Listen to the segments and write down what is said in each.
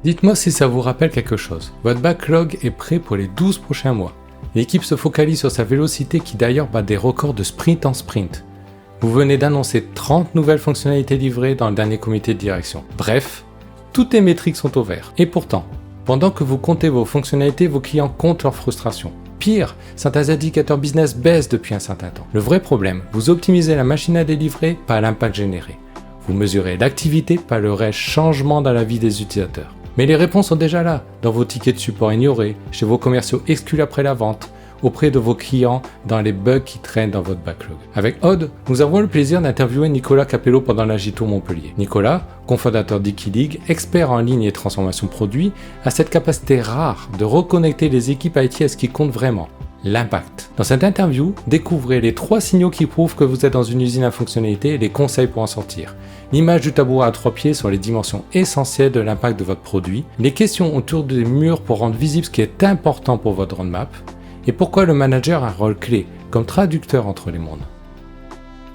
Dites-moi si ça vous rappelle quelque chose. Votre backlog est prêt pour les 12 prochains mois. L'équipe se focalise sur sa vélocité qui d'ailleurs bat des records de sprint en sprint. Vous venez d'annoncer 30 nouvelles fonctionnalités livrées dans le dernier comité de direction. Bref, toutes les métriques sont au vert. Et pourtant, pendant que vous comptez vos fonctionnalités, vos clients comptent leurs frustrations. Pire, certains indicateurs business baissent depuis un certain temps. Le vrai problème, vous optimisez la machine à délivrer, pas l'impact généré. Vous mesurez l'activité, pas le réel changement dans la vie des utilisateurs. Mais les réponses sont déjà là, dans vos tickets de support ignorés, chez vos commerciaux exclus après la vente, auprès de vos clients, dans les bugs qui traînent dans votre backlog. Avec Odd, nous avons le plaisir d'interviewer Nicolas Capello pendant l'Agito Montpellier. Nicolas, cofondateur d'Equileague, expert en ligne et transformation produit, a cette capacité rare de reconnecter les équipes IT à ce qui compte vraiment, l'impact. Dans cette interview, découvrez les 3 signaux qui prouvent que vous êtes dans une usine à fonctionnalité et les conseils pour en sortir. L'image du tabouret à 3 pieds sur les dimensions essentielles de l'impact de votre produit, les questions autour des murs pour rendre visible ce qui est important pour votre roadmap, et pourquoi le manager a un rôle clé, comme traducteur entre les mondes.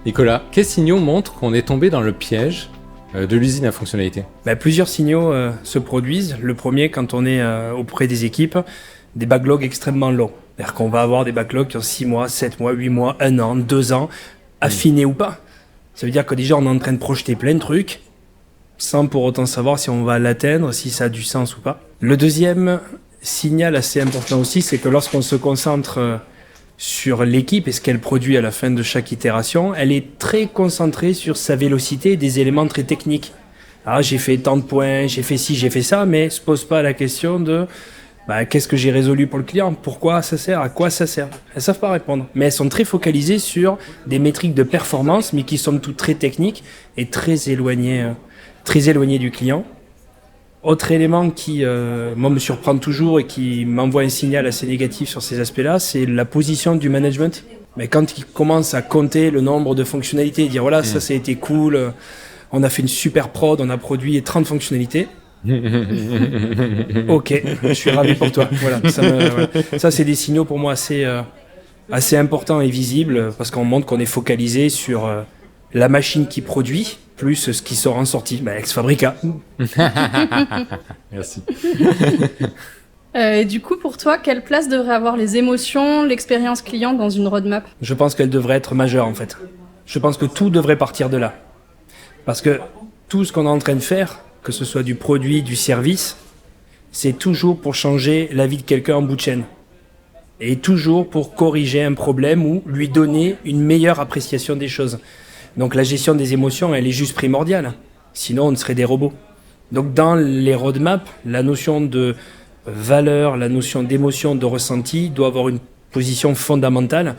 Nicolas, quels signaux montrent qu'on est tombé dans le piège de l'usine à fonctionnalité ? Plusieurs signaux se produisent. Le premier, quand on est auprès des équipes, des backlogs extrêmement longs. C'est-à-dire qu'on va avoir des backlogs qui ont 6 mois, 7 mois, 8 mois, 1 an, 2 ans, affinés ou pas. Ça veut dire que déjà on est en train de projeter plein de trucs, sans pour autant savoir si on va l'atteindre, si ça a du sens ou pas. Le deuxième signal assez important aussi, c'est que lorsqu'on se concentre sur l'équipe et ce qu'elle produit à la fin de chaque itération, elle est très concentrée sur sa vélocité et des éléments très techniques. Alors j'ai fait tant de points, j'ai fait ci, j'ai fait ça, mais ne se pose pas la question de qu'est-ce que j'ai résolu pour le client, pourquoi ça sert, à quoi ça sert. Elles ne savent pas répondre, mais elles sont très focalisées sur des métriques de performance, mais qui sont toutes très techniques et très éloignées du client. Autre élément qui moi me surprend toujours et qui m'envoie un signal assez négatif sur ces aspects-là, c'est la position du management. Mais quand il commence à compter le nombre de fonctionnalités et dire voilà, ça a été cool, on a fait une super prod, on a produit 30 fonctionnalités. Ok, je suis ravi pour toi. Voilà, ça c'est des signaux pour moi assez importants et visibles parce qu'on montre qu'on est focalisé sur la machine qui produit plus ce qui sort en sortie, ex fabrica. Merci. Et du coup, pour toi, quelle place devraient avoir les émotions, l'expérience client dans une roadmap ? Je pense qu'elle devrait être majeure en fait. Je pense que tout devrait partir de là. Parce que tout ce qu'on est en train de faire, que ce soit du produit, du service, c'est toujours pour changer la vie de quelqu'un en bout de chaîne. Et toujours pour corriger un problème ou lui donner une meilleure appréciation des choses. Donc la gestion des émotions, elle est juste primordiale. Sinon, on serait des robots. Donc dans les roadmaps, la notion de valeur, la notion d'émotion, de ressenti doit avoir une position fondamentale.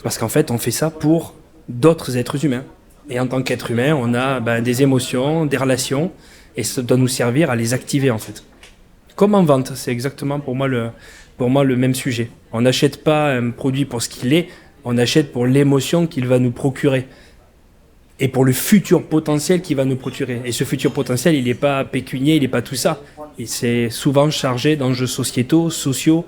Parce qu'en fait, on fait ça pour d'autres êtres humains. Et en tant qu'être humain, on a des émotions, des relations, et ça doit nous servir à les activer en fait. Comme en vente, c'est exactement pour moi le même sujet. On n'achète pas un produit pour ce qu'il est, on achète pour l'émotion qu'il va nous procurer. Et pour le futur potentiel qu'il va nous procurer. Et ce futur potentiel, il n'est pas pécunier, il n'est pas tout ça. Et c'est souvent chargé d'enjeux sociétaux, sociaux,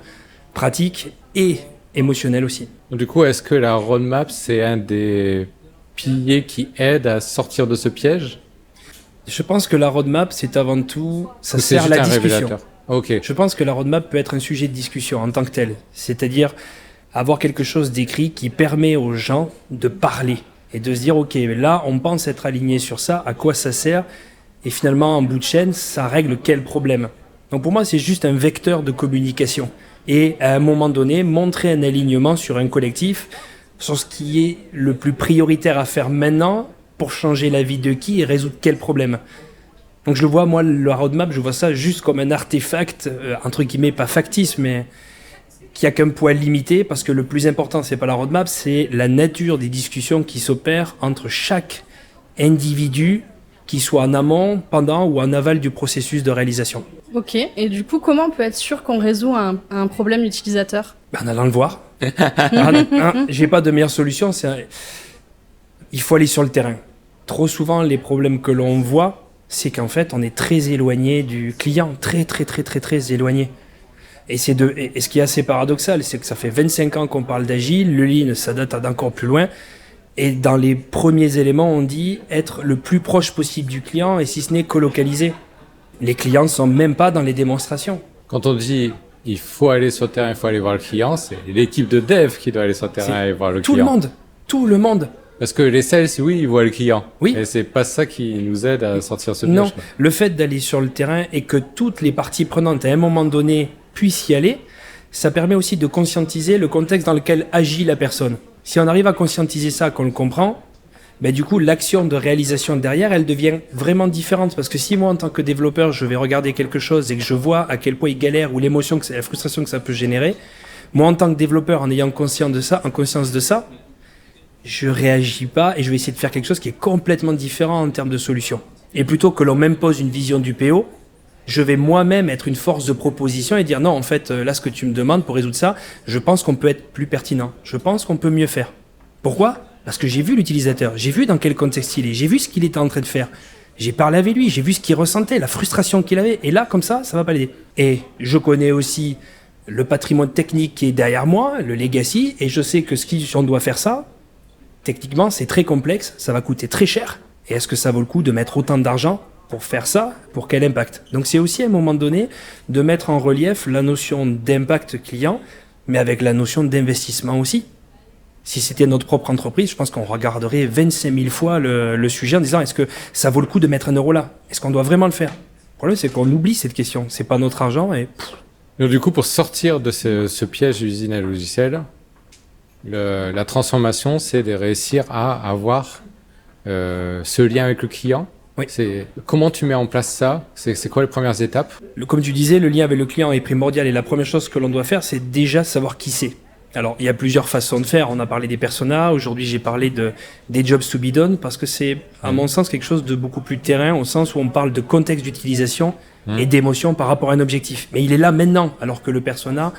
pratiques et émotionnels aussi. Du coup, est-ce que la roadmap, c'est un des piliers qui aide à sortir de ce piège ? Je pense que la roadmap, c'est avant tout, ça sert à la discussion. Okay. Je pense que la roadmap peut être un sujet de discussion en tant que tel. C'est-à-dire avoir quelque chose d'écrit qui permet aux gens de parler et de se dire, ok, là, on pense être aligné sur ça, à quoi ça sert ? Et finalement, en bout de chaîne, ça règle quel problème ? Donc pour moi, c'est juste un vecteur de communication. Et à un moment donné, montrer un alignement sur un collectif, sur ce qui est le plus prioritaire à faire maintenant, pour changer la vie de qui et résoudre quel problème. Donc je le vois, moi, la roadmap, je vois ça juste comme un artefact, entre guillemets, pas factice, mais qui a qu'un poids limité, parce que le plus important, c'est pas la roadmap, c'est la nature des discussions qui s'opèrent entre chaque individu, qui soit en amont, pendant ou en aval du processus de réalisation. Ok, et du coup, comment on peut être sûr qu'on résout un problème utilisateur ? En allant le voir. J'ai pas de meilleure solution, il faut aller sur le terrain. Trop souvent, les problèmes que l'on voit, c'est qu'en fait, on est très éloigné du client, très éloigné. Et ce qui est assez paradoxal, c'est que ça fait 25 ans qu'on parle d'agile, le lean, ça date d'encore plus loin. Et dans les premiers éléments, on dit être le plus proche possible du client et si ce n'est colocalisé. Les clients ne sont même pas dans les démonstrations. Quand on dit il faut aller sur le terrain, il faut aller voir le client, c'est l'équipe de dev qui doit aller sur le terrain et voir le client. Tout le monde. Parce que les sales, oui, ils voient le client. Oui. Et c'est pas ça qui nous aide à sortir ce piège. Non, le fait d'aller sur le terrain et que toutes les parties prenantes à un moment donné puissent y aller, ça permet aussi de conscientiser le contexte dans lequel agit la personne. Si on arrive à conscientiser ça, qu'on le comprend, ben du coup, l'action de réalisation derrière, elle devient vraiment différente. Parce que si moi, en tant que développeur, je vais regarder quelque chose et que je vois à quel point il galère ou l'émotion, la frustration que ça peut générer, moi, en tant que développeur, en ayant conscience de ça, je réagis pas et je vais essayer de faire quelque chose qui est complètement différent en termes de solution. Et plutôt que l'on m'impose une vision du PO, je vais moi-même être une force de proposition et dire non, en fait, là, ce que tu me demandes pour résoudre ça, je pense qu'on peut être plus pertinent. Je pense qu'on peut mieux faire. Pourquoi ? Parce que j'ai vu l'utilisateur, j'ai vu dans quel contexte il est, j'ai vu ce qu'il était en train de faire. J'ai parlé avec lui, j'ai vu ce qu'il ressentait, la frustration qu'il avait. Et là, comme ça va pas l'aider. Et je connais aussi le patrimoine technique qui est derrière moi, le legacy, et je sais que si on doit faire ça, techniquement, c'est très complexe, ça va coûter très cher. Et est-ce que ça vaut le coup de mettre autant d'argent pour faire ça ? Pour quel impact ? Donc c'est aussi à un moment donné de mettre en relief la notion d'impact client, mais avec la notion d'investissement aussi. Si c'était notre propre entreprise, je pense qu'on regarderait 25 000 fois le sujet en disant est-ce que ça vaut le coup de mettre 1 euro là ? Est-ce qu'on doit vraiment le faire ? Le problème, c'est qu'on oublie cette question. C'est pas notre argent et... Donc, du coup, pour sortir de ce piège d'usine à logiciel, la transformation, c'est de réussir à avoir ce lien avec le client. Oui. Comment tu mets en place ça ? C'est quoi les premières étapes ? Comme tu disais, le lien avec le client est primordial et la première chose que l'on doit faire, c'est déjà savoir qui c'est. Alors, il y a plusieurs façons de faire. On a parlé des personas. Aujourd'hui, j'ai parlé des jobs to be done parce que c'est, à mon sens, quelque chose de beaucoup plus terrain au sens où on parle de contexte d'utilisation et d'émotion par rapport à un objectif. Mais il est là maintenant, alors que le persona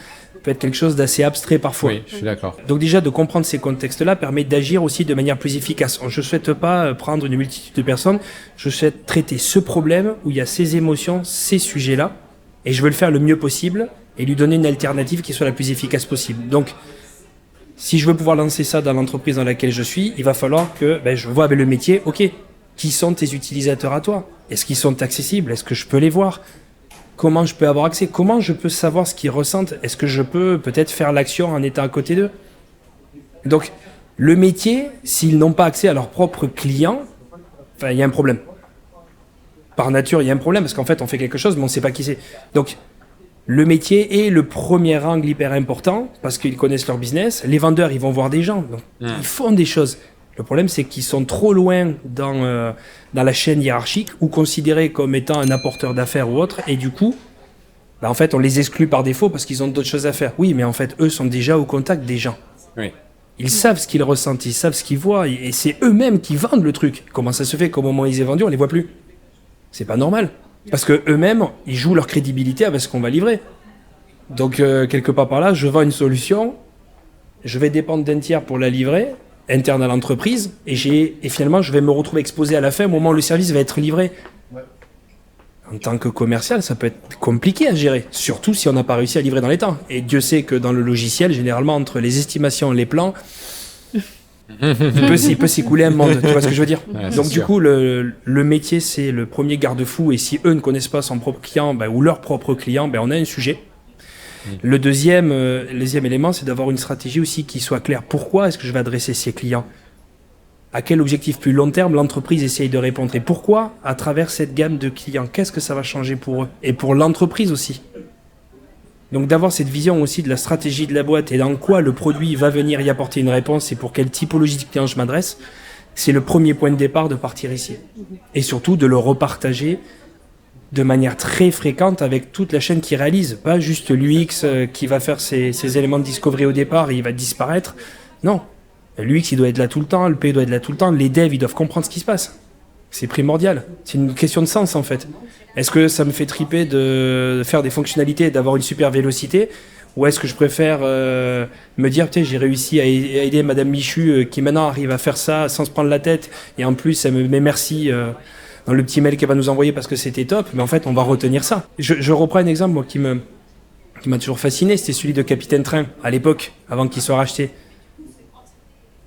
peut être quelque chose d'assez abstrait parfois. Oui, je suis d'accord. Donc déjà, de comprendre ces contextes-là permet d'agir aussi de manière plus efficace. Je ne souhaite pas prendre une multitude de personnes. Je souhaite traiter ce problème où il y a ces émotions, ces sujets-là, et je veux le faire le mieux possible et lui donner une alternative qui soit la plus efficace possible. Donc, si je veux pouvoir lancer ça dans l'entreprise dans laquelle je suis, il va falloir que je vois avec le métier, ok, qui sont tes utilisateurs à toi ? Est-ce qu'ils sont accessibles ? Est-ce que je peux les voir ? Comment je peux avoir accès ? Comment je peux savoir ce qu'ils ressentent ? Est-ce que je peux peut-être faire l'action en étant à côté d'eux ? Donc, le métier, s'ils n'ont pas accès à leurs propres clients, il y a un problème. Par nature, il y a un problème parce qu'en fait, on fait quelque chose, mais on ne sait pas qui c'est. Donc, le métier est le premier angle hyper important parce qu'ils connaissent leur business. Les vendeurs, ils vont voir des gens. Donc, ils font des choses. Le problème, c'est qu'ils sont trop loin dans la chaîne hiérarchique ou considérés comme étant un apporteur d'affaires ou autre. Et du coup, en fait, on les exclut par défaut parce qu'ils ont d'autres choses à faire. Oui, mais en fait, eux sont déjà au contact des gens. Oui. Ils savent ce qu'ils ressentent, ils savent ce qu'ils voient. Et c'est eux-mêmes qui vendent le truc. Comment ça se fait qu'au moment où ils aient vendu, on les voit plus ? C'est pas normal. Parce que eux-mêmes, ils jouent leur crédibilité avec ce qu'on va livrer. Donc, quelque part par là, je vends une solution, je vais dépendre d'un tiers pour la livrer, interne à l'entreprise, et finalement, je vais me retrouver exposé à la fin au moment où le service va être livré. En tant que commercial, ça peut être compliqué à gérer, surtout si on n'a pas réussi à livrer dans les temps. Et Dieu sait que dans le logiciel, généralement, entre les estimations et les plans, il peut s'écouler un monde, tu vois ce que je veux dire ? Ouais, donc du coup, le métier, c'est le premier garde-fou, et si eux ne connaissent pas son propre client ou leur propre client, on a un sujet. Le deuxième élément, c'est d'avoir une stratégie aussi qui soit claire. Pourquoi est-ce que je vais adresser ces clients ? À quel objectif plus long terme l'entreprise essaye de répondre ? Et pourquoi à travers cette gamme de clients ? Qu'est-ce que ça va changer pour eux ? Et pour l'entreprise aussi. Donc d'avoir cette vision aussi de la stratégie de la boîte et dans quoi le produit va venir y apporter une réponse et pour quelle typologie de client je m'adresse, c'est le premier point de départ de partir ici. Et surtout de le repartager de manière très fréquente avec toute la chaîne qui réalise. Pas juste l'UX qui va faire ses éléments de discovery au départ et il va disparaître. Non. L'UX, il doit être là tout le temps, le P doit être là tout le temps, les devs, ils doivent comprendre ce qui se passe. C'est primordial. C'est une question de sens, en fait. Est-ce que ça me fait triper de faire des fonctionnalités et d'avoir une super vélocité ? Ou est-ce que je préfère me dire, j'ai réussi à aider Madame Michu qui maintenant arrive à faire ça sans se prendre la tête et en plus, elle me met merci dans le petit mail qu'elle va nous envoyer parce que c'était top. Mais en fait, on va retenir ça. Je reprends un exemple moi, qui m'a toujours fasciné, c'était celui de Capitaine Train, à l'époque, avant qu'il soit racheté.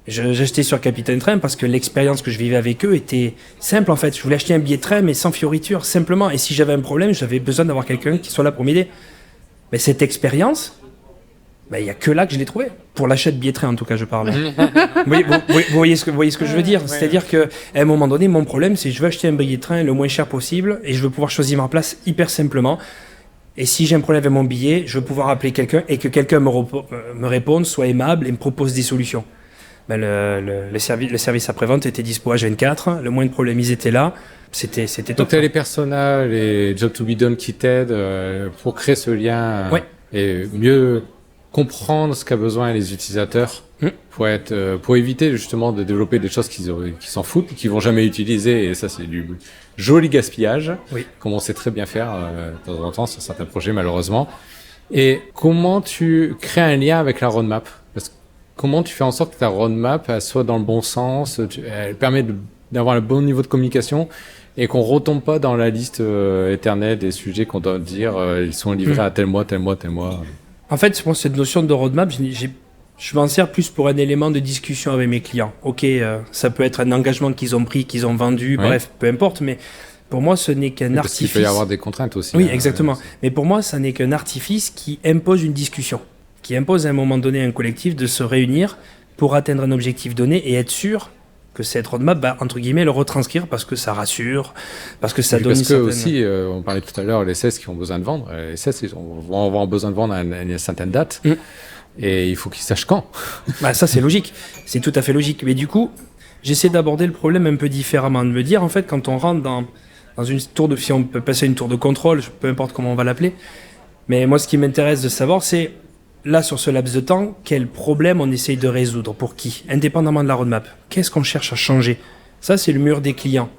J'achetais sur Capitaine Train parce que l'expérience que je vivais avec eux était simple en fait. Je voulais acheter un billet de train mais sans fioriture, simplement. Et si j'avais un problème, j'avais besoin d'avoir quelqu'un qui soit là pour m'aider. Mais cette expérience, il n'y a que là que je l'ai trouvée. Pour l'achat de billets de train en tout cas, je parle. vous voyez ce que je veux dire. C'est-à-dire qu'à un moment donné, mon problème c'est que je veux acheter un billet de train le moins cher possible et je veux pouvoir choisir ma place hyper simplement. Et si j'ai un problème avec mon billet, je veux pouvoir appeler quelqu'un et que quelqu'un me réponde, soit aimable et me propose des solutions. Le service après-vente était dispo H24, le moins de problèmes, ils étaient là, c'était top. Donc tu as les personas, les job to be done qui t'aident pour créer ce lien et mieux comprendre ce qu'a besoin les utilisateurs pour éviter justement de développer des choses qui s'en foutent, qu'ils vont jamais utiliser, et ça c'est du joli gaspillage, comme on sait très bien faire de temps en temps sur certains projets malheureusement. Et comment tu crées un lien avec la roadmap? Comment tu fais en sorte que ta roadmap elle soit dans le bon sens, elle permet d'avoir le bon niveau de communication et qu'on retombe pas dans la liste éternelle des sujets qu'on doit dire ils sont livrés à tel mois, tel mois, tel mois. En fait, pour cette notion de roadmap, je m'en sers plus pour un élément de discussion avec mes clients. Ok, ça peut être un engagement qu'ils ont pris, qu'ils ont vendu, bref, peu importe, mais pour moi, ce n'est qu'un artifice. Parce qu'il peut y avoir des contraintes aussi. Oui, exactement. Mais pour moi, ça n'est qu'un artifice qui impose une discussion, qui impose à un moment donné à un collectif de se réunir pour atteindre un objectif donné et être sûr que cette roadmap va, entre guillemets, le retranscrire parce que ça rassure, parce que ça donne une certaine... Parce que aussi, on parlait tout à l'heure, les CS qui ont besoin de vendre, les CS ils vont avoir besoin de vendre à une certaine date et il faut qu'ils sachent quand. Ça, c'est logique. C'est tout à fait logique. Mais du coup, j'essaie d'aborder le problème un peu différemment, de me dire, en fait, quand on rentre dans une tour de... Si on peut passer une tour de contrôle, peu importe comment on va l'appeler, mais moi, ce qui m'intéresse de savoir, c'est là, sur ce laps de temps, quel problème on essaye de résoudre, pour qui, indépendamment de la roadmap. Qu'est-ce qu'on cherche à changer? Ça, c'est le mur des clients.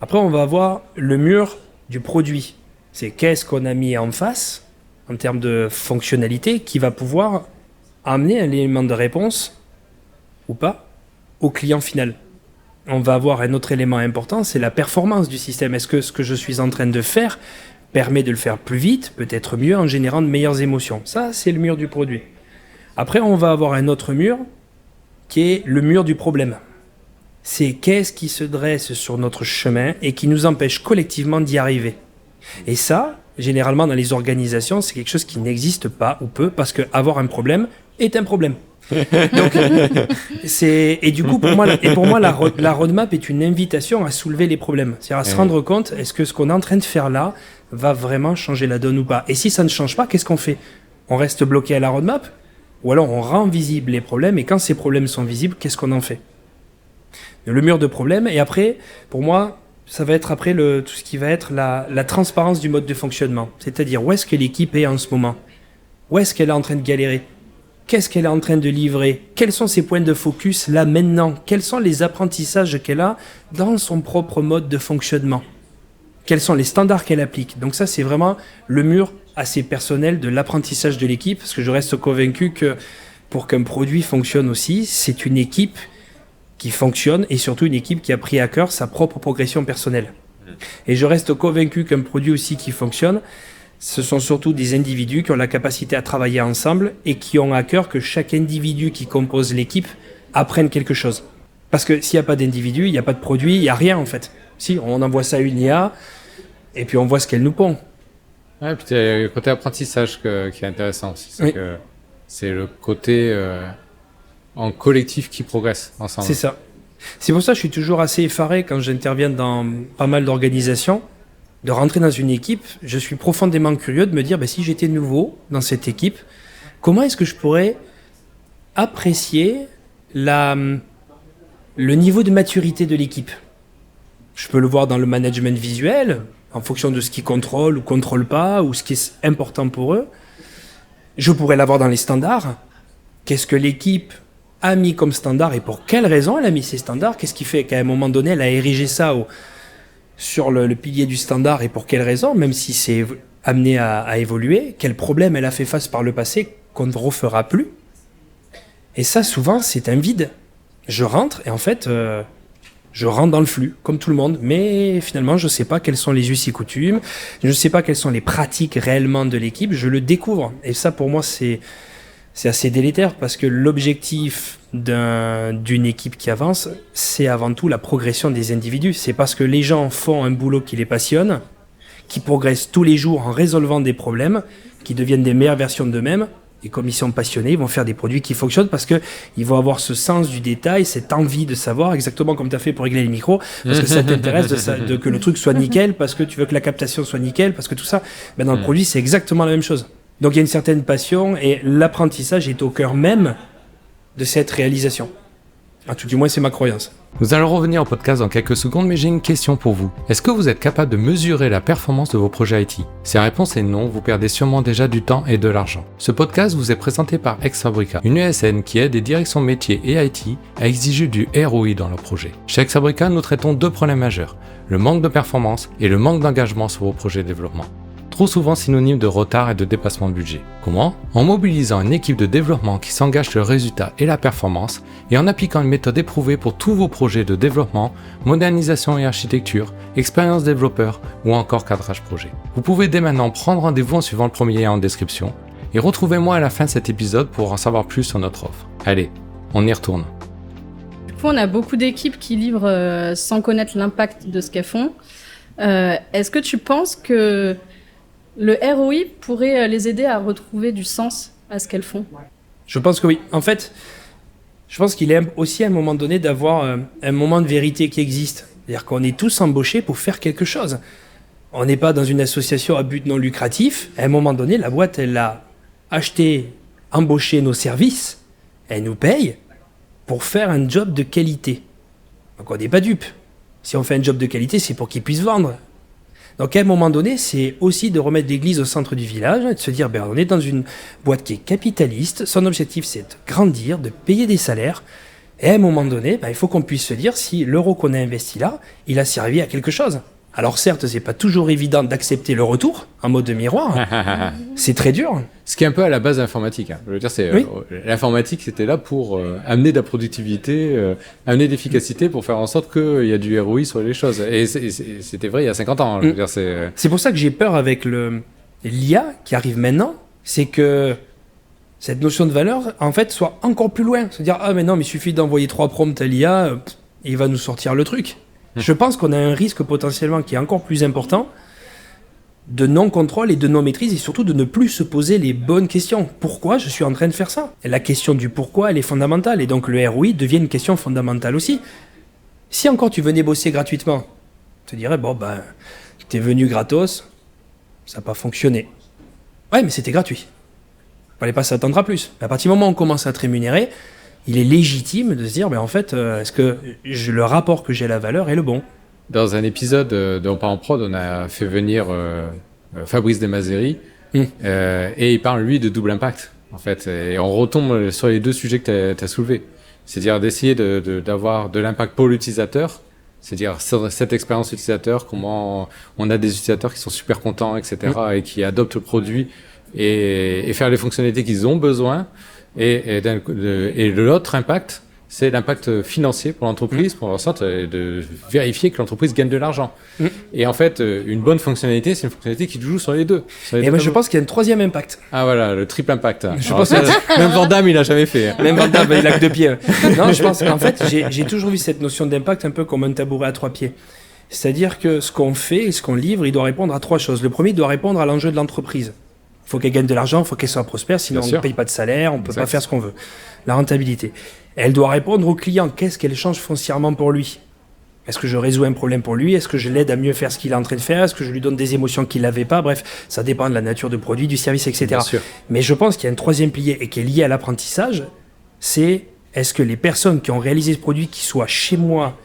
Après, on va avoir le mur du produit. C'est qu'est-ce qu'on a mis en face, en termes de fonctionnalité, qui va pouvoir amener un élément de réponse, ou pas, au client final. On va avoir un autre élément important, c'est la performance du système. Est-ce que ce que je suis en train de faire permet de le faire plus vite, peut-être mieux, en générant de meilleures émotions. Ça, c'est le mur du produit. Après, on va avoir un autre mur, qui est le mur du problème. C'est qu'est-ce qui se dresse sur notre chemin et qui nous empêche collectivement d'y arriver. Et ça, généralement, dans les organisations, c'est quelque chose qui n'existe pas ou peu, parce qu'avoir un problème est un problème. Donc, et du coup, pour moi, la roadmap est une invitation à soulever les problèmes. C'est-à-dire à se rendre compte, est-ce que ce qu'on est en train de faire là va vraiment changer la donne ou pas? Et si ça ne change pas, qu'est-ce qu'on fait? On reste bloqué à la roadmap? Ou alors on rend visibles les problèmes, et quand ces problèmes sont visibles, qu'est-ce qu'on en fait? Le mur de problème, et après, pour moi, ça va être après tout ce qui va être la transparence du mode de fonctionnement. C'est-à-dire, où est-ce que l'équipe est en ce moment? Où est-ce qu'elle est en train de galérer? Qu'est-ce qu'elle est en train de livrer? Quels sont ses points de focus là maintenant? Quels sont les apprentissages qu'elle a dans son propre mode de fonctionnement? Quels sont les standards qu'elle applique? Donc ça, c'est vraiment le mur assez personnel de l'apprentissage de l'équipe, parce que je reste convaincu que pour qu'un produit fonctionne aussi, c'est une équipe qui fonctionne et surtout une équipe qui a pris à cœur sa propre progression personnelle. Et je reste convaincu qu'un produit aussi qui fonctionne, ce sont surtout des individus qui ont la capacité à travailler ensemble et qui ont à cœur que chaque individu qui compose l'équipe apprenne quelque chose. Parce que s'il n'y a pas d'individu, il n'y a pas de produit, il n'y a rien en fait. Si, on envoie ça à une IA et puis on voit ce qu'elle nous pond. Ouais, puis il y a le côté apprentissage qui est intéressant aussi. C'est le côté en collectif qui progresse ensemble. C'est ça. C'est pour ça que je suis toujours assez effaré quand j'interviens dans pas mal d'organisations, de rentrer dans une équipe. Je suis profondément curieux de me dire, si j'étais nouveau dans cette équipe, comment est-ce que je pourrais apprécier le niveau de maturité de l'équipe? Je peux le voir dans le management visuel, en fonction de ce qu'ils contrôlent ou contrôlent pas, ou ce qui est important pour eux. Je pourrais l'avoir dans les standards. Qu'est-ce que l'équipe a mis comme standard et pour quelle raison elle a mis ces standards? Qu'est-ce qui fait qu'à un moment donné, elle a érigé ça sur le pilier du standard et pour quelle raison, même si c'est amené à évoluer? Quel problème elle a fait face par le passé qu'on ne refera plus? Et ça, souvent, c'est un vide. Je rentre et en fait... je rentre dans le flux, comme tout le monde, mais finalement, je ne sais pas quels sont les us et coutumes, je ne sais pas quelles sont les pratiques réellement de l'équipe, je le découvre. Et ça, pour moi, c'est c'est assez délétère parce que l'objectif d'une équipe qui avance, c'est avant tout la progression des individus. C'est parce que les gens font un boulot qui les passionne, qui progressent tous les jours en résolvant des problèmes, qui deviennent des meilleures versions d'eux-mêmes. Et comme ils sont passionnés, ils vont faire des produits qui fonctionnent parce qu'ils vont avoir ce sens du détail, cette envie de savoir, exactement comme tu as fait pour régler les micros, parce que ça t'intéresse de que le truc soit nickel, parce que tu veux que la captation soit nickel, parce que tout ça. Ben dans le produit, c'est exactement la même chose. Donc il y a une certaine passion et l'apprentissage est au cœur même de cette réalisation. À tout du moins, c'est ma croyance. Nous allons revenir au podcast dans quelques secondes, mais j'ai une question pour vous. Est-ce que vous êtes capable de mesurer la performance de vos projets IT ? Si la réponse est non, vous perdez sûrement déjà du temps et de l'argent. Ce podcast vous est présenté par Exfabrica, une ESN qui aide les directions métiers et IT à exiger du ROI dans leurs projets. Chez Exfabrica, nous traitons 2 problèmes majeurs, le manque de performance et le manque d'engagement sur vos projets de développement. Trop souvent synonyme de retard et de dépassement de budget. Comment ? En mobilisant une équipe de développement qui s'engage sur le résultat et la performance et en appliquant une méthode éprouvée pour tous vos projets de développement, modernisation et architecture, expérience développeur ou encore cadrage projet. Vous pouvez dès maintenant prendre rendez-vous en suivant le premier lien en description et retrouvez-moi à la fin de cet épisode pour en savoir plus sur notre offre. Allez, on y retourne. Du coup, on a beaucoup d'équipes qui livrent sans connaître l'impact de ce qu'elles font. Est-ce que tu penses que le ROI pourrait les aider à retrouver du sens à ce qu'elles font ? Je pense que oui. En fait, je pense qu'il est aussi à un moment donné d'avoir un moment de vérité qui existe. C'est-à-dire qu'on est tous embauchés pour faire quelque chose. On n'est pas dans une association à but non lucratif. À un moment donné, la boîte, elle a acheté, embauché nos services. Elle nous paye pour faire un job de qualité. Donc on n'est pas dupes. Si on fait un job de qualité, c'est pour qu'ils puissent vendre. Donc à un moment donné, c'est aussi de remettre l'église au centre du village et de se dire, on est dans une boîte qui est capitaliste, son objectif c'est de grandir, de payer des salaires, et à un moment donné, il faut qu'on puisse se dire si l'euro qu'on a investi là, il a servi à quelque chose. Alors certes, c'est pas toujours évident d'accepter le retour en mode de miroir, c'est très dur. Ce qui est un peu à la base de l'informatique. Je veux dire, l'informatique, c'était là pour amener de la productivité, amener de l'efficacité pour faire en sorte qu'il y a du ROI sur les choses. Et c'était vrai il y a 50 ans. Je veux dire, c'est pour ça que j'ai peur avec l'IA qui arrive maintenant, c'est que cette notion de valeur, en fait, soit encore plus loin. Se dire, mais non, mais il suffit d'envoyer 3 prompts à l'IA, il va nous sortir le truc. Je pense qu'on a un risque potentiellement qui est encore plus important de non-contrôle et de non-maîtrise et surtout de ne plus se poser les bonnes questions. Pourquoi je suis en train de faire ça ? Et la question du pourquoi, elle est fondamentale et donc le ROI devient une question fondamentale aussi. Si encore tu venais bosser gratuitement, tu te dirais, t'es venu gratos, ça n'a pas fonctionné. Ouais, mais c'était gratuit. Il fallait pas s'attendre à plus. Mais à partir du moment où on commence à te rémunérer, il est légitime de se dire, en fait, est-ce que le rapport que j'ai à la valeur est le bon ? Dans un épisode de On part en prod, on a fait venir Fabrice Desmazeri et il parle, lui, de double impact, en fait. Et on retombe sur les 2 sujets que tu as soulevés. C'est-à-dire d'essayer d'avoir de l'impact pour l'utilisateur, c'est-à-dire cette expérience utilisateur, comment on a des utilisateurs qui sont super contents, etc., et qui adoptent le produit et faire les fonctionnalités qu'ils ont besoin. Et l'autre impact, c'est l'impact financier pour l'entreprise, pour en sorte de vérifier que l'entreprise gagne de l'argent. Et en fait, une bonne fonctionnalité, c'est une fonctionnalité qui joue sur les 2. Je pense qu'il y a un 3e impact. Ah voilà, le triple impact. Je pense même Van Damme, il l'a jamais fait. Même Van Damme, il a que 2 pieds. Non, je pense qu'en fait, j'ai toujours vu cette notion d'impact un peu comme un tabouret à 3 pieds. C'est-à-dire que ce qu'on fait et ce qu'on livre, il doit répondre à 3 choses. Le premier, il doit répondre à l'enjeu de l'entreprise. Il faut qu'elle gagne de l'argent, il faut qu'elle soit prospère, sinon on ne paye pas de salaire, on ne peut pas faire ce qu'on veut. La rentabilité. Elle doit répondre au client. Qu'est-ce qu'elle change foncièrement pour lui ? Est-ce que je résous un problème pour lui ? Est-ce que je l'aide à mieux faire ce qu'il est en train de faire ? Est-ce que je lui donne des émotions qu'il n'avait pas ? Bref, ça dépend de la nature du produit, du service, etc. Mais je pense qu'il y a un 3e pilier et qui est lié à l'apprentissage, c'est est-ce que les personnes qui ont réalisé ce produit, qu'ils soient chez moi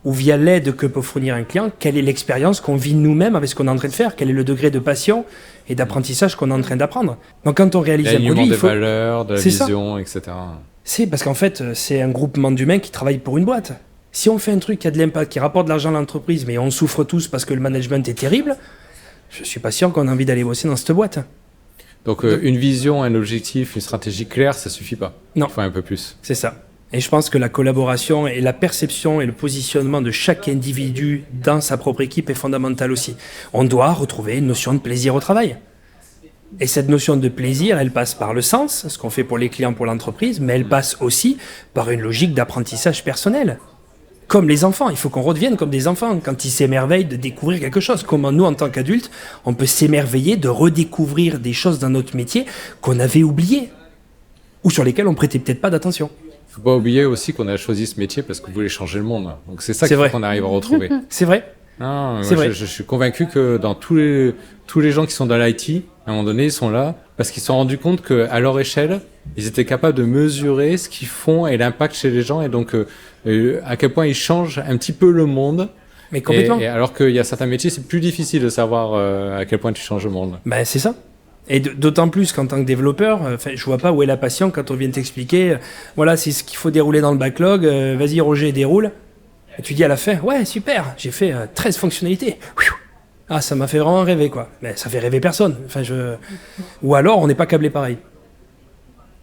ou via l'aide que peut fournir un client, quelle est l'expérience qu'on vit nous-mêmes avec ce qu'on est en train de faire ? Quel est le degré de passion et d'apprentissage qu'on est en train d'apprendre ? Donc quand on réalise un produit, il faut... des valeurs, de la vision, etc. C'est parce qu'en fait, c'est un groupement d'humains qui travaillent pour une boîte. Si on fait un truc qui a de l'impact, qui rapporte de l'argent à l'entreprise, mais on souffre tous parce que le management est terrible, je suis pas sûr qu'on a envie d'aller bosser dans cette boîte. Donc une vision, un objectif, une stratégie claire, ça suffit pas. Non. Il faut un peu plus. C'est ça. Et je pense que la collaboration et la perception et le positionnement de chaque individu dans sa propre équipe est fondamental aussi. On doit retrouver une notion de plaisir au travail. Et cette notion de plaisir, elle passe par le sens, ce qu'on fait pour les clients, pour l'entreprise, mais elle passe aussi par une logique d'apprentissage personnel. Comme les enfants, il faut qu'on redevienne comme des enfants quand ils s'émerveillent de découvrir quelque chose. Comment nous, en tant qu'adultes, on peut s'émerveiller de redécouvrir des choses dans notre métier qu'on avait oubliées ou sur lesquelles on prêtait peut-être pas d'attention. Faut pas oublier aussi qu'on a choisi ce métier parce qu'on voulait changer le monde. Donc c'est ça C'est qu'il faut vrai. qu'on arrive à retrouver. C'est vrai. Non, C'est moi, vrai. je suis convaincu que dans tous les gens qui sont dans l'IT, à un moment donné, ils sont là parce qu'ils se sont rendus compte qu'à leur échelle, ils étaient capables de mesurer ce qu'ils font et l'impact chez les gens et donc à quel point ils changent un petit peu le monde. Mais complètement. Et alors qu'il y a certains métiers, c'est plus difficile de savoir à quel point tu changes le monde. Ben, c'est ça. Et d'autant plus qu'en tant que développeur, je vois pas où est la passion quand on vient t'expliquer, voilà, c'est ce qu'il faut dérouler dans le backlog, vas-y Roger, déroule. Et tu dis à la fin, ouais, super, j'ai fait 13 fonctionnalités. Ah, ça m'a fait vraiment rêver, quoi. Mais ça fait rêver personne. Ou alors, on n'est pas câblé pareil.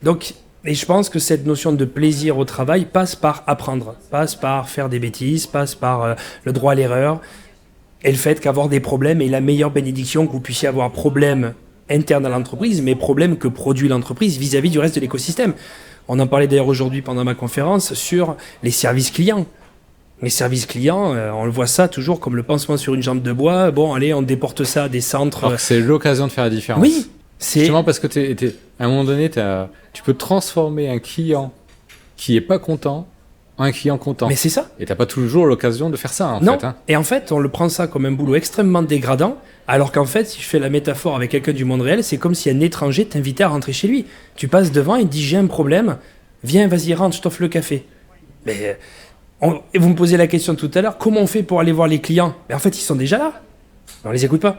Donc, et je pense que cette notion de plaisir au travail passe par apprendre, passe par faire des bêtises, passe par le droit à l'erreur, et le fait qu'avoir des problèmes est la meilleure bénédiction que vous puissiez avoir problème interne à l'entreprise, mais problème que produit l'entreprise vis-à-vis du reste de l'écosystème. On en parlait d'ailleurs aujourd'hui pendant ma conférence sur les services clients. Les services clients, on le voit ça toujours comme le pansement sur une jambe de bois. Bon, allez, on déporte ça à des centres. Alors que c'est l'occasion de faire la différence. Oui, c'est Justement parce que à un moment donné, tu peux transformer un client qui est pas content en un client content. Mais c'est ça. Et t'as pas toujours l'occasion de faire ça, en Non. fait. Hein. Et en fait, on le prend ça comme un boulot extrêmement dégradant, alors qu'en fait, si je fais la métaphore avec quelqu'un du monde réel, c'est comme si un étranger t'invitait à rentrer chez lui. Tu passes devant et il dit j'ai un problème, viens, vas-y, rentre, je t'offre le café. Mais et vous me posez la question tout à l'heure, comment on fait pour aller voir les clients? Mais en fait, ils sont déjà là. On les écoute pas.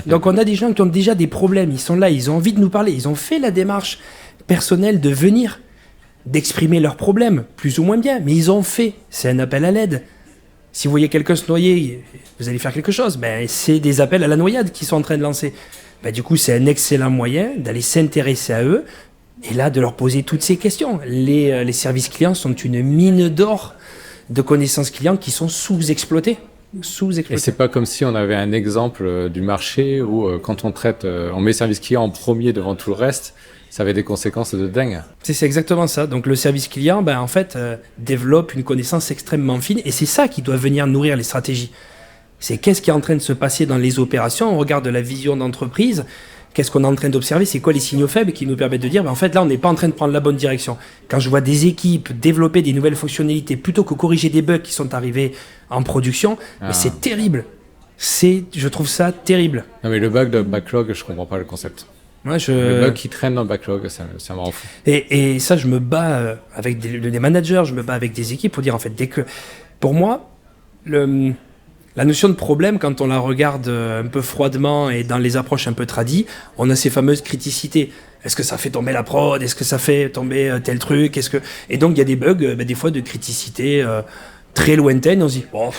Donc on a des gens qui ont déjà des problèmes, ils sont là, ils ont envie de nous parler, ils ont fait la démarche personnelle de venir, d'exprimer leurs problèmes, plus ou moins bien, mais ils ont fait. C'est un appel à l'aide. Si vous voyez quelqu'un se noyer, vous allez faire quelque chose. Ben, c'est des appels à la noyade qu'ils sont en train de lancer. Ben, du coup, c'est un excellent moyen d'aller s'intéresser à eux et là, de leur poser toutes ces questions. Les services clients sont une mine d'or de connaissances clients qui sont sous-exploitées. Et c'est pas comme si on avait un exemple du marché où quand on traite, on met service client en premier devant tout le reste, ça avait des conséquences de dingue. C'est exactement ça. Donc le service client, ben, en fait, développe une connaissance extrêmement fine et c'est ça qui doit venir nourrir les stratégies. C'est qu'est-ce qui est en train de se passer dans les opérations. On regarde la vision d'entreprise. Qu'est-ce qu'on est en train d'observer? C'est quoi les signaux faibles qui nous permettent de dire, ben, en fait, là, on n'est pas en train de prendre la bonne direction. Quand je vois des équipes développer des nouvelles fonctionnalités plutôt que corriger des bugs qui sont arrivés en production, mais c'est terrible. Je trouve ça terrible. Non mais le bug de backlog, je comprends pas le concept. Moi, Le bug qui traîne dans le backlog, ça me rend fou. Et ça, je me bats avec des managers, je me bats avec des équipes pour dire, en fait, pour moi, la notion de problème, quand on la regarde un peu froidement et dans les approches un peu tradies, on a ces fameuses criticités. Est-ce que ça fait tomber la prod? Est-ce que ça fait tomber tel truc? Et donc, il y a des bugs, des fois, de criticité très lointaine. On se dit, bon,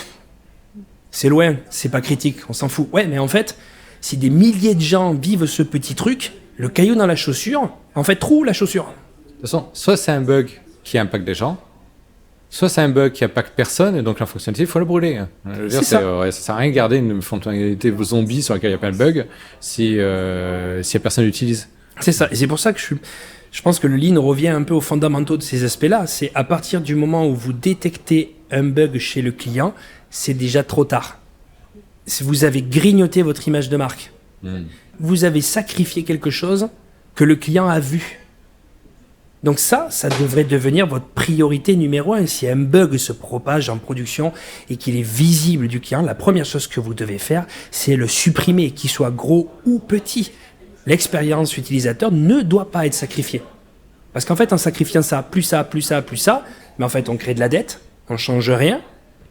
c'est loin, c'est pas critique, on s'en fout. Ouais, mais en fait, si des milliers de gens vivent ce petit truc, le caillou dans la chaussure, en fait, trouve la chaussure. De toute façon, soit c'est un bug qui impacte des gens, soit c'est un bug qui impacte personne, et donc la fonctionnalité, il faut la brûler. Je veux dire, ça sert à rien de garder une fonctionnalité zombie sur laquelle il n'y a pas de bug si personne l'utilise. C'est ça, et c'est pour ça que je pense que le Lean revient un peu aux fondamentaux de ces aspects-là. C'est à partir du moment où vous détectez un bug chez le client, c'est déjà trop tard. Si vous avez grignoté votre image de marque, vous avez sacrifié quelque chose que le client a vu. Donc ça devrait devenir votre priorité numéro 1. Si un bug se propage en production et qu'il est visible du client, la première chose que vous devez faire, c'est le supprimer, qu'il soit gros ou petit. L'expérience utilisateur ne doit pas être sacrifiée. Parce qu'en fait, en sacrifiant ça, plus ça, mais en fait, on crée de la dette, on change rien,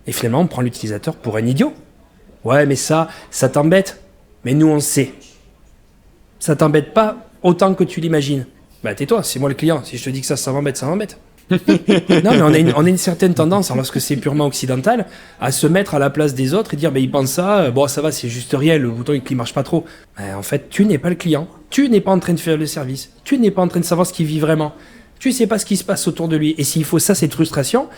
et finalement, on prend l'utilisateur pour un idiot. Ouais, mais ça t'embête. Mais nous, on sait. Ça t'embête pas autant que tu l'imagines. Bah tais-toi, c'est moi le client. Si je te dis que ça m'embête, ça m'embête. Non, mais on a une certaine tendance, lorsque c'est purement occidental, à se mettre à la place des autres et dire, bah, ils pensent ça, bon, ça va, c'est juste rien, le bouton il marche pas trop. En fait, tu n'es pas le client. Tu n'es pas en train de faire le service. Tu n'es pas en train de savoir ce qu'il vit vraiment. Tu sais pas ce qui se passe autour de lui. Et s'il faut ça, cette frustration,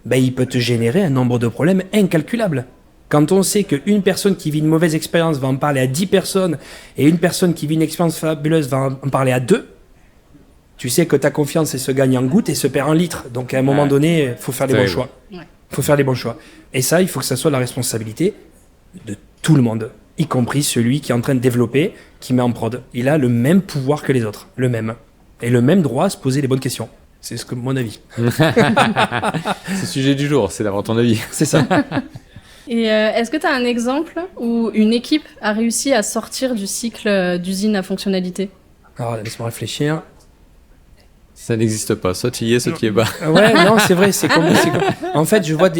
bah, il peut te générer un nombre de problèmes incalculables. Quand on sait qu'une personne qui vit une mauvaise expérience va en parler à 10 personnes et une personne qui vit une expérience fabuleuse va en parler à 2, tu sais que ta confiance, elle se gagne en gouttes et se perd en litres. Donc à un moment donné, il faut faire les bons choix. Il faut faire les bons choix. Et ça, il faut que ça soit la responsabilité de tout le monde, y compris celui qui est en train de développer, qui met en prod. Il a le même pouvoir que les autres, le même. Et le même droit à se poser les bonnes questions. C'est mon avis. C'est le sujet du jour, c'est d'avoir ton avis. C'est ça. Et est-ce que tu as un exemple où une équipe a réussi à sortir du cycle d'usine à fonctionnalité? Alors, laisse-moi réfléchir. Ça n'existe pas, soit tu y es, soit tu y es pas. Ouais, non, c'est vrai, c'est comme... En fait, je vois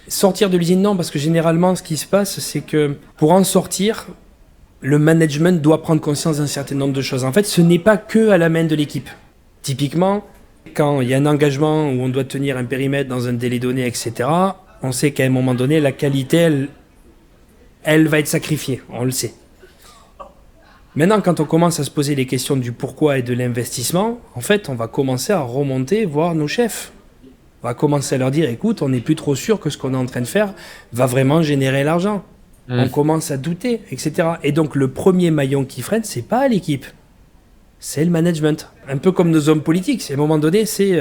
sortir de l'usine, non, parce que généralement, ce qui se passe, c'est que pour en sortir, le management doit prendre conscience d'un certain nombre de choses. En fait, ce n'est pas que à la main de l'équipe. Typiquement, quand il y a un engagement où on doit tenir un périmètre dans un délai donné, etc., on sait qu'à un moment donné, la qualité, elle va être sacrifiée, on le sait. Maintenant, quand on commence à se poser les questions du pourquoi et de l'investissement, en fait, on va commencer à remonter voir nos chefs. On va commencer à leur dire, écoute, on n'est plus trop sûr que ce qu'on est en train de faire va vraiment générer l'argent. On commence à douter, etc. Et donc, le premier maillon qui freine, c'est pas l'équipe, c'est le management. Un peu comme nos hommes politiques. À un moment donné, c'est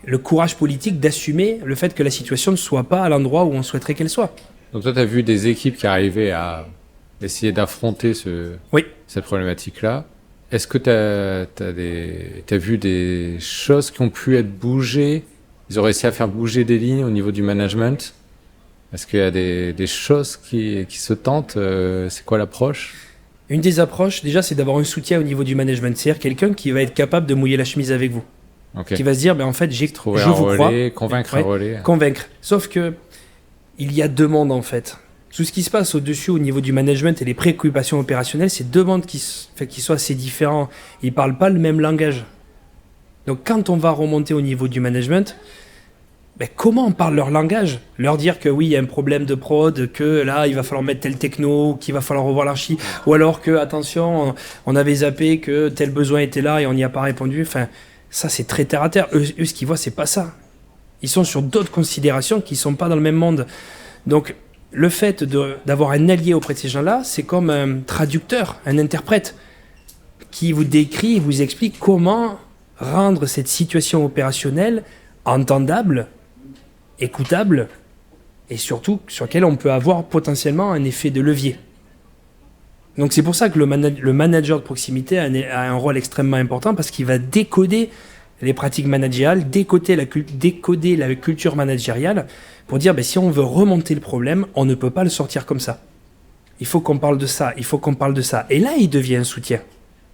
le courage politique d'assumer le fait que la situation ne soit pas à l'endroit où on souhaiterait qu'elle soit. Donc toi, tu as vu des équipes qui arrivaient à essayer d'affronter cette problématique-là. Est-ce que tu as vu des choses qui ont pu être bougées? Ils ont réussi à faire bouger des lignes au niveau du management? Est-ce qu'il y a des choses qui se tentent? C'est quoi l'approche? Une des approches, déjà, c'est d'avoir un soutien au niveau du management. C'est-à-dire quelqu'un qui va être capable de mouiller la chemise avec vous. Okay. Qui va se dire, ben, en fait, je vous crois. Convaincre un relais. Convaincre. Sauf que il y a deux mondes, en fait. Tout ce qui se passe au-dessus, au niveau du management et les préoccupations opérationnelles, c'est deux mondes qui soient assez différents. Ils ne parlent pas le même langage. Donc, quand on va remonter au niveau du management, ben, comment on parle leur langage? Leur dire que oui, il y a un problème de prod, que là, il va falloir mettre tel techno, qu'il va falloir revoir l'archi, ou alors que, attention, on avait zappé que tel besoin était là et on n'y a pas répondu. Enfin, ça, c'est très terre à terre. Eux, ce qu'ils voient, c'est pas ça. Ils sont sur d'autres considérations qui ne sont pas dans le même monde. Donc, le fait d'avoir un allié auprès de ces gens-là, c'est comme un traducteur, un interprète, qui vous décrit et vous explique comment rendre cette situation opérationnelle entendable, écoutable, et surtout sur laquelle on peut avoir potentiellement un effet de levier. Donc c'est pour ça que le manager de proximité a un rôle extrêmement important, parce qu'il va décoder les pratiques managériales, décoder la culture managériale, pour dire, ben, si on veut remonter le problème, on ne peut pas le sortir comme ça. Il faut qu'on parle de ça, il faut qu'on parle de ça. Et là, il devient un soutien.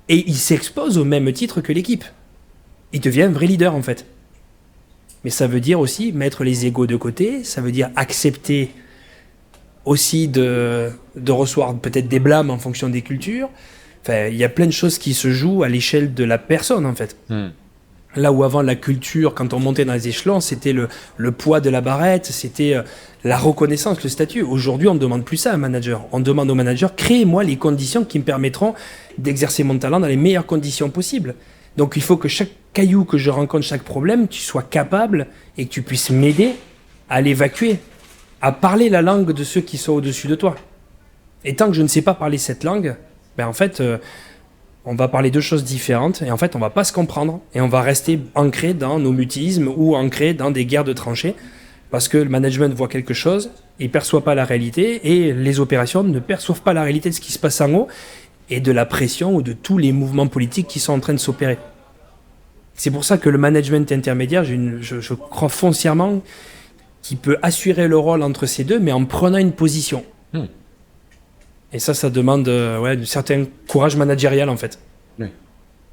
Et il s'expose au même titre que l'équipe. Il devient un vrai leader, en fait. Mais ça veut dire aussi mettre les égos de côté, ça veut dire accepter aussi de recevoir peut-être des blâmes en fonction des cultures. Enfin, il y a plein de choses qui se jouent à l'échelle de la personne, en fait. Là où avant la culture, quand on montait dans les échelons, c'était le poids de la barrette, c'était la reconnaissance, le statut. Aujourd'hui, on ne demande plus ça à un manager. On demande au manager, créez-moi les conditions qui me permettront d'exercer mon talent dans les meilleures conditions possibles. Donc il faut que chaque caillou que je rencontre, chaque problème, tu sois capable et que tu puisses m'aider à l'évacuer, à parler la langue de ceux qui sont au-dessus de toi. Et tant que je ne sais pas parler cette langue, ben en fait... on va parler de choses différentes et en fait on va pas se comprendre et on va rester ancré dans nos mutismes ou ancré dans des guerres de tranchées, parce que le management voit quelque chose, il perçoit pas la réalité et les opérations ne perçoivent pas la réalité de ce qui se passe en haut et de la pression ou de tous les mouvements politiques qui sont en train de s'opérer. C'est pour ça que le management intermédiaire, je crois foncièrement qu'il peut assurer le rôle entre ces deux, mais en prenant une position. Et ça demande un certain courage managérial, en fait. Oui.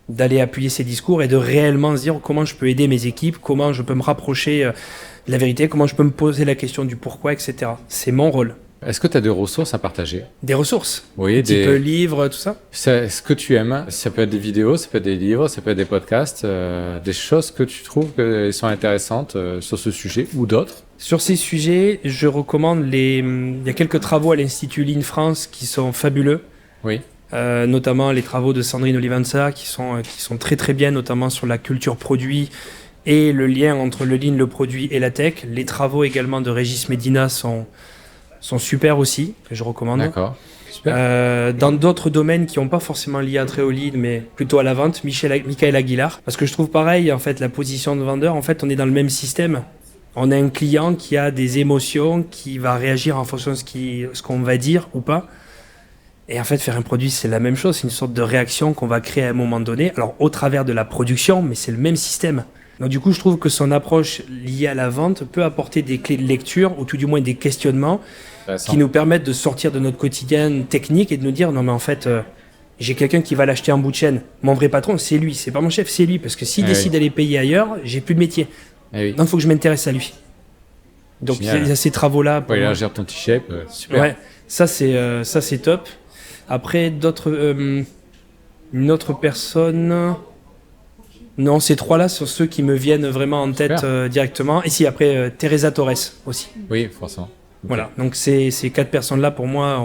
D'aller appuyer ses discours et de réellement se dire comment je peux aider mes équipes, comment je peux me rapprocher de la vérité, comment je peux me poser la question du pourquoi, etc. C'est mon rôle. Est-ce que tu as des ressources à partager? Des ressources? Oui, type livres, tout ça? Ce que tu aimes, ça peut être des vidéos, ça peut être des livres, ça peut être des podcasts, des choses que tu trouves qu'elles sont intéressantes sur ce sujet ou d'autres? Sur ces sujets, je recommande il y a quelques travaux à l'Institut Lean France qui sont fabuleux. Oui. Notamment les travaux de Sandrine Olivenza qui sont très très bien, notamment sur la culture produit et le lien entre le lean, le produit et la tech. Les travaux également de Régis Medina sont sont super aussi, que je recommande. D'accord. Super. Dans d'autres domaines qui n'ont pas forcément lié à Treolid, mais plutôt à la vente, Michael Aguilar. Parce que je trouve pareil, en fait, la position de vendeur, en fait, on est dans le même système. On a un client qui a des émotions, qui va réagir en fonction de ce qu'on va dire ou pas. Et en fait, faire un produit, c'est la même chose. C'est une sorte de réaction qu'on va créer à un moment donné. Alors, au travers de la production, mais c'est le même système. Donc, du coup, je trouve que son approche liée à la vente peut apporter des clés de lecture, ou tout du moins des questionnements, qui nous permettent de sortir de notre quotidien technique et de nous dire, non, mais en fait, j'ai quelqu'un qui va l'acheter en bout de chaîne. Mon vrai patron, c'est lui. C'est pas mon chef, c'est lui. Parce que s'il décide d'aller payer ailleurs, j'ai plus de métier. Oui. Donc, il faut que je m'intéresse à lui. Donc, il y a ces travaux-là. Ouais, élargir ton T-shape, super. Ouais, ça, c'est top. Après, une autre personne... Non, ces trois-là sont ceux qui me viennent vraiment en tête directement. Et si, après, Teresa Torres aussi. Oui, forcément. Okay. Voilà, donc ces 4 personnes-là, pour moi,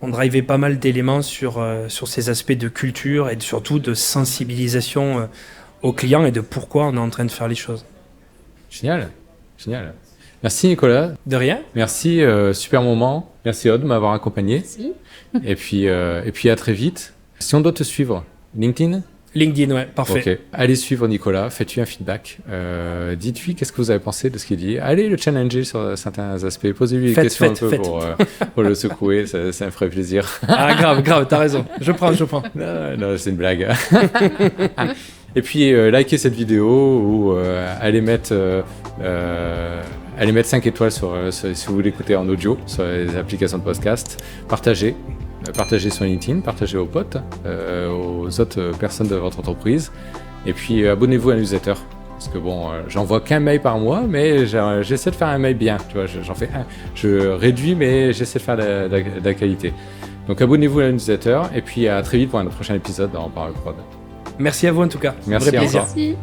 ont drivé pas mal d'éléments sur ces aspects de culture et surtout de sensibilisation aux clients et de pourquoi on est en train de faire les choses. Génial, génial. Merci Nicolas. De rien. Merci, super moment. Merci Aude de m'avoir accompagné. Merci. Et puis à très vite. Si on doit te suivre, LinkedIn ? LinkedIn, ouais, parfait. Ok, allez suivre Nicolas, faites-lui un feedback. Dites-lui qu'est-ce que vous avez pensé de ce qu'il dit. Allez le challenger sur certains aspects. Posez-lui des questions un peu pour le secouer, ça me ferait plaisir. Ah, grave, t'as raison. Je prends. Non, c'est une blague. Et puis, likez cette vidéo ou allez mettre 5 étoiles si vous l'écoutez en audio sur les applications de podcast. Partagez sur LinkedIn, partagez aux potes, aux autres personnes de votre entreprise. Et puis, abonnez-vous à la newsletter. Parce que bon, j'envoie qu'un mail par mois, mais j'essaie de faire un mail bien. Tu vois, j'en fais un. Je réduis, mais j'essaie de faire de la qualité. Donc, abonnez-vous à la newsletter. Et puis, à très vite pour un prochain épisode dans Parole Prod. Merci à vous en tout cas. Merci Vrai plaisir. Merci.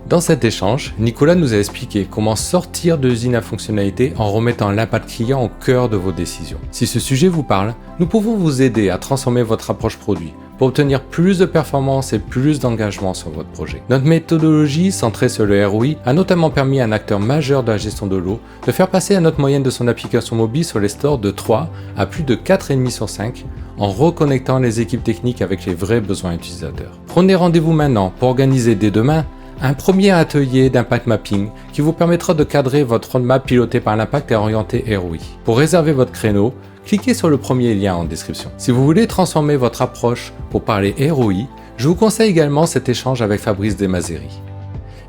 Dans cet échange, Nicolas nous a expliqué comment sortir de l'usine à fonctionnalité en remettant l'impact client au cœur de vos décisions. Si ce sujet vous parle, nous pouvons vous aider à transformer votre approche produit pour obtenir plus de performance et plus d'engagement sur votre projet. Notre méthodologie centrée sur le ROI a notamment permis à un acteur majeur de la gestion de l'eau de faire passer la note moyenne de son application mobile sur les stores de 3 à plus de 4,5 sur 5 en reconnectant les équipes techniques avec les vrais besoins utilisateurs. Prenez rendez-vous maintenant pour organiser dès demain un premier atelier d'impact mapping qui vous permettra de cadrer votre roadmap piloté par l'impact et orienté ROI. Pour réserver votre créneau, cliquez sur le premier lien en description. Si vous voulez transformer votre approche pour parler ROI, je vous conseille également cet échange avec Fabrice Desmazeri.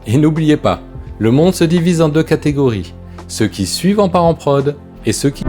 Et n'oubliez pas, le monde se divise en 2 catégories, ceux qui suivent en parent prod et ceux qui...